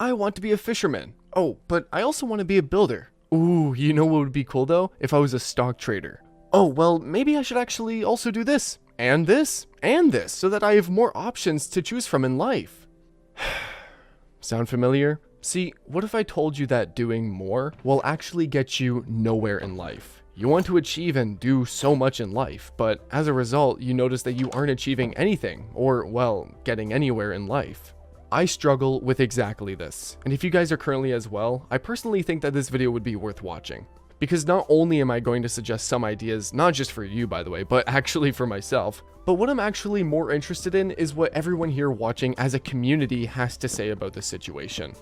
I want to be a fisherman. Oh, but I also want to be a builder. Ooh, you know what would be cool though? If I was a stock trader. Oh, well, maybe I should actually also do this, and this, and this, so that I have more options to choose from in life. Sound familiar? See, what if I told you that doing more will actually get you nowhere in life? You want to achieve and do so much in life, but as a result, you notice that you aren't achieving anything, or, well, getting anywhere in life. I struggle with exactly this, and if you guys are currently as well, I personally think that this video would be worth watching. Because not only am I going to suggest some ideas, not just for you by the way, but actually for myself, but what I'm actually more interested in is what everyone here watching as a community has to say about the situation.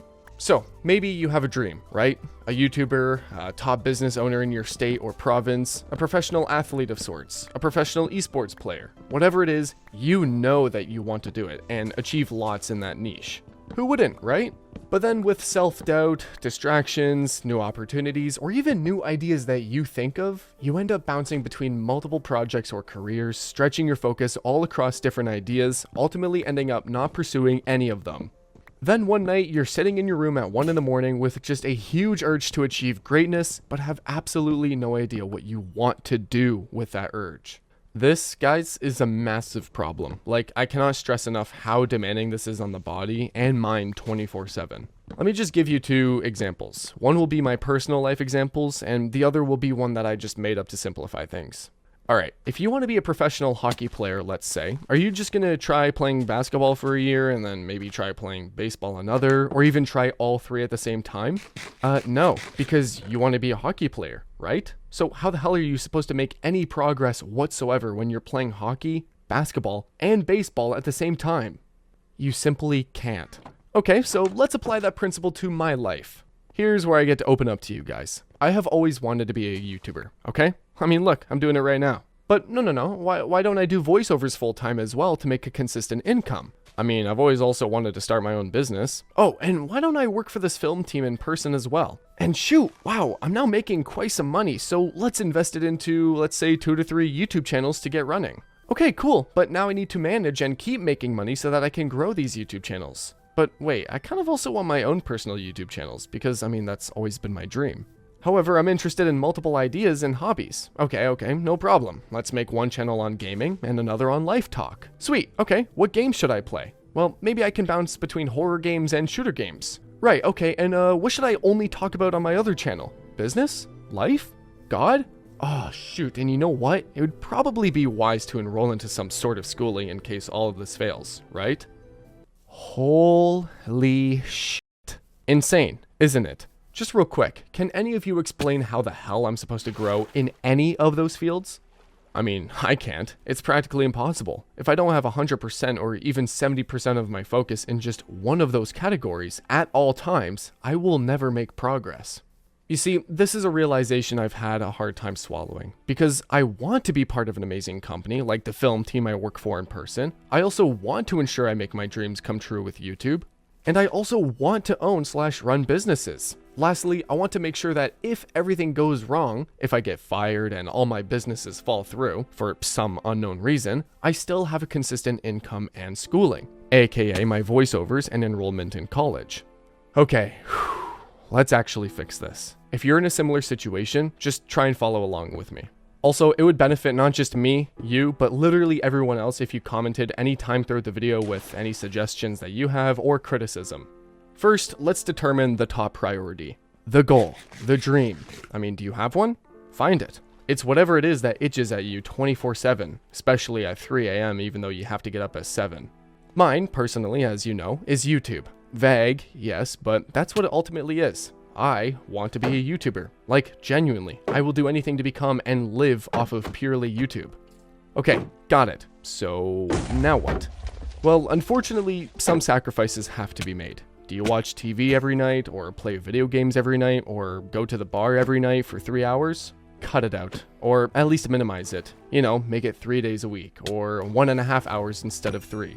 So, maybe you have a dream, right? A YouTuber, a top business owner in your state or province, a professional athlete of sorts, a professional esports player. Whatever it is, you know that you want to do it and achieve lots in that niche. Who wouldn't, right? But then with self-doubt, distractions, new opportunities, or even new ideas that you think of, you end up bouncing between multiple projects or careers, stretching your focus all across different ideas, ultimately ending up not pursuing any of them. Then one night, you're sitting in your room at 1 in the morning with just a huge urge to achieve greatness, but have absolutely no idea what you want to do with that urge. This, guys, is a massive problem. Like, I cannot stress enough how demanding this is on the body and mind 24/7. Let me just give you two examples. One will be my personal life examples, and the other will be one that I just made up to simplify things. Alright, if you want to be a professional hockey player, let's say, are you just going to try playing basketball for a year and then maybe try playing baseball another, or even try all three at the same time? No, because you want to be a hockey player, right? So how the hell are you supposed to make any progress whatsoever when you're playing hockey, basketball, and baseball at the same time? You simply can't. Okay, so let's apply that principle to my life. Here's where I get to open up to you guys. I have always wanted to be a YouTuber, okay? I mean, look, I'm doing it right now. But no, why don't I do voiceovers full time as well to make a consistent income? I mean, I've always also wanted to start my own business. Oh, and why don't I work for this film team in person as well? And shoot, wow, I'm now making quite some money, so let's invest it into, let's say, 2 to 3 YouTube channels to get running. Okay, cool, but now I need to manage and keep making money so that I can grow these YouTube channels. But wait, I kind of also want my own personal YouTube channels because, I mean, that's always been my dream. However, I'm interested in multiple ideas and hobbies. Okay, no problem. Let's make one channel on gaming and another on life talk. Sweet, okay, what games should I play? Well, maybe I can bounce between horror games and shooter games. Right, okay, and what should I only talk about on my other channel? Business? Life? God? Oh, shoot, and you know what? It would probably be wise to enroll into some sort of schooling in case all of this fails, right? Holy shit. Insane, isn't it? Just real quick, can any of you explain how the hell I'm supposed to grow in any of those fields? I mean, I can't. It's practically impossible. If I don't have 100% or even 70% of my focus in just one of those categories at all times, I will never make progress. You see, this is a realization I've had a hard time swallowing, because I want to be part of an amazing company like the film team I work for in person. I also want to ensure I make my dreams come true with YouTube. And I also want to own/run businesses. Lastly, I want to make sure that if everything goes wrong, if I get fired and all my businesses fall through for some unknown reason, I still have a consistent income and schooling, aka my voiceovers and enrollment in college. Okay, let's actually fix this. If you're in a similar situation, just try and follow along with me. Also, it would benefit not just me, you, but literally everyone else if you commented any time throughout the video with any suggestions that you have or criticism. First, let's determine the top priority. The goal, the dream. I mean, do you have one? Find it. It's whatever it is that itches at you 24/7, especially at 3 a.m. even though you have to get up at 7. Mine, personally, as you know, is YouTube. Vague, yes, but that's what it ultimately is. I want to be a YouTuber. Like, genuinely. I will do anything to become and live off of purely YouTube. Okay, got it. So, now what? Well, unfortunately, some sacrifices have to be made. Do you watch TV every night, or play video games every night, or go to the bar every night for 3 hours? Cut it out. Or at least minimize it. You know, make it 3 days a week, or 1.5 hours instead of 3.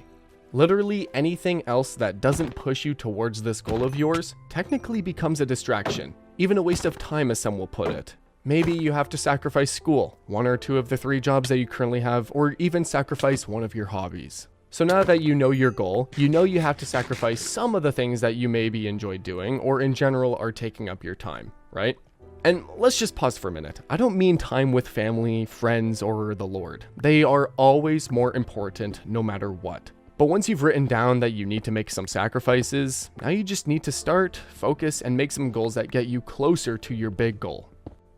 Literally anything else that doesn't push you towards this goal of yours technically becomes a distraction, even a waste of time as some will put it. Maybe you have to sacrifice school, 1 or 2 of the 3 jobs that you currently have, or even sacrifice one of your hobbies. So now that you know your goal, you know you have to sacrifice some of the things that you maybe enjoy doing or in general are taking up your time, right? And let's just pause for a minute. I don't mean time with family, friends, or the Lord. They are always more important no matter what. But once you've written down that you need to make some sacrifices, now you just need to start, focus, and make some goals that get you closer to your big goal.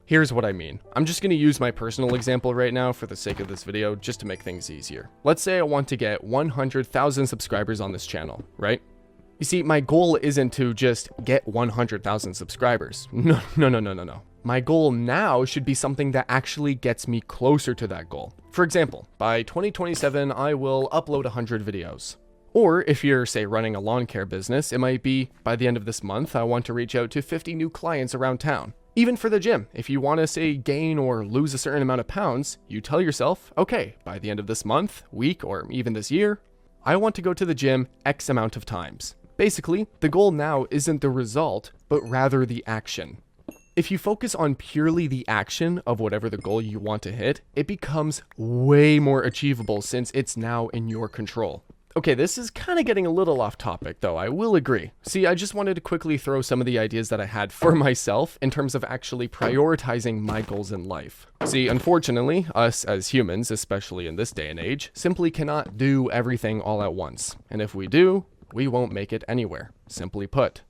Here's what I mean. I'm just going to use my personal example right now for the sake of this video, just to make things easier. Let's say I want to get 100,000 subscribers on this channel, right? You see, my goal isn't to just get 100,000 subscribers. No. My goal now should be something that actually gets me closer to that goal. For example, by 2027, I will upload 100 videos. Or if you're, say, running a lawn care business, it might be, by the end of this month, I want to reach out to 50 new clients around town. Even for the gym, if you want to, say, gain or lose a certain amount of pounds, you tell yourself, okay, by the end of this month, week, or even this year, I want to go to the gym X amount of times. Basically, the goal now isn't the result, but rather the action. If you focus on purely the action of whatever the goal you want to hit, it becomes way more achievable since it's now in your control. Okay, this is kind of getting a little off topic though, I will agree. See, I just wanted to quickly throw some of the ideas that I had for myself in terms of actually prioritizing my goals in life. See, unfortunately, us as humans, especially in this day and age, simply cannot do everything all at once. And if we do, we won't make it anywhere, simply put.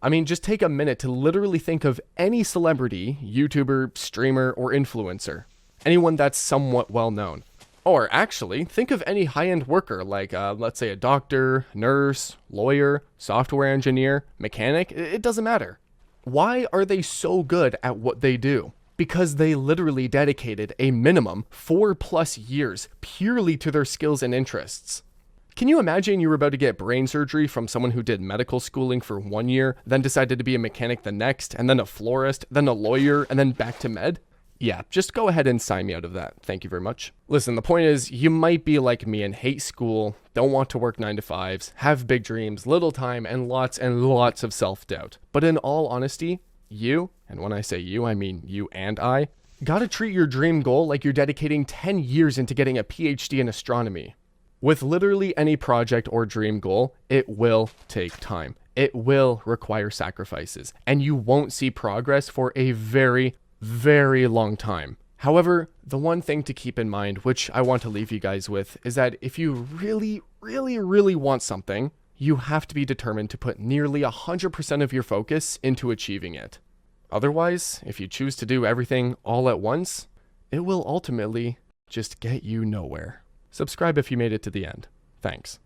I mean, just take a minute to literally think of any celebrity, YouTuber, streamer, or influencer. Anyone that's somewhat well known. Or actually, think of any high-end worker like, let's say a doctor, nurse, lawyer, software engineer, mechanic, it doesn't matter. Why are they so good at what they do? Because they literally dedicated a minimum 4+ years purely to their skills and interests. Can you imagine you were about to get brain surgery from someone who did medical schooling for 1 year, then decided to be a mechanic the next, and then a florist, then a lawyer, and then back to med? Yeah, just go ahead and sign me out of that. Thank you very much. Listen, the point is, you might be like me and hate school, don't want to work 9 to 5s, have big dreams, little time, and lots of self-doubt. But in all honesty, you, and when I say you, I mean you and I, gotta treat your dream goal like you're dedicating 10 years into getting a PhD in astronomy. With literally any project or dream goal, it will take time. It will require sacrifices, and you won't see progress for a very long time. However, the one thing to keep in mind, which I want to leave you guys with, is that if you really want something, you have to be determined to put nearly 100% of your focus into achieving it. Otherwise, if you choose to do everything all at once, it will ultimately just get you nowhere. Subscribe if you made it to the end. Thanks.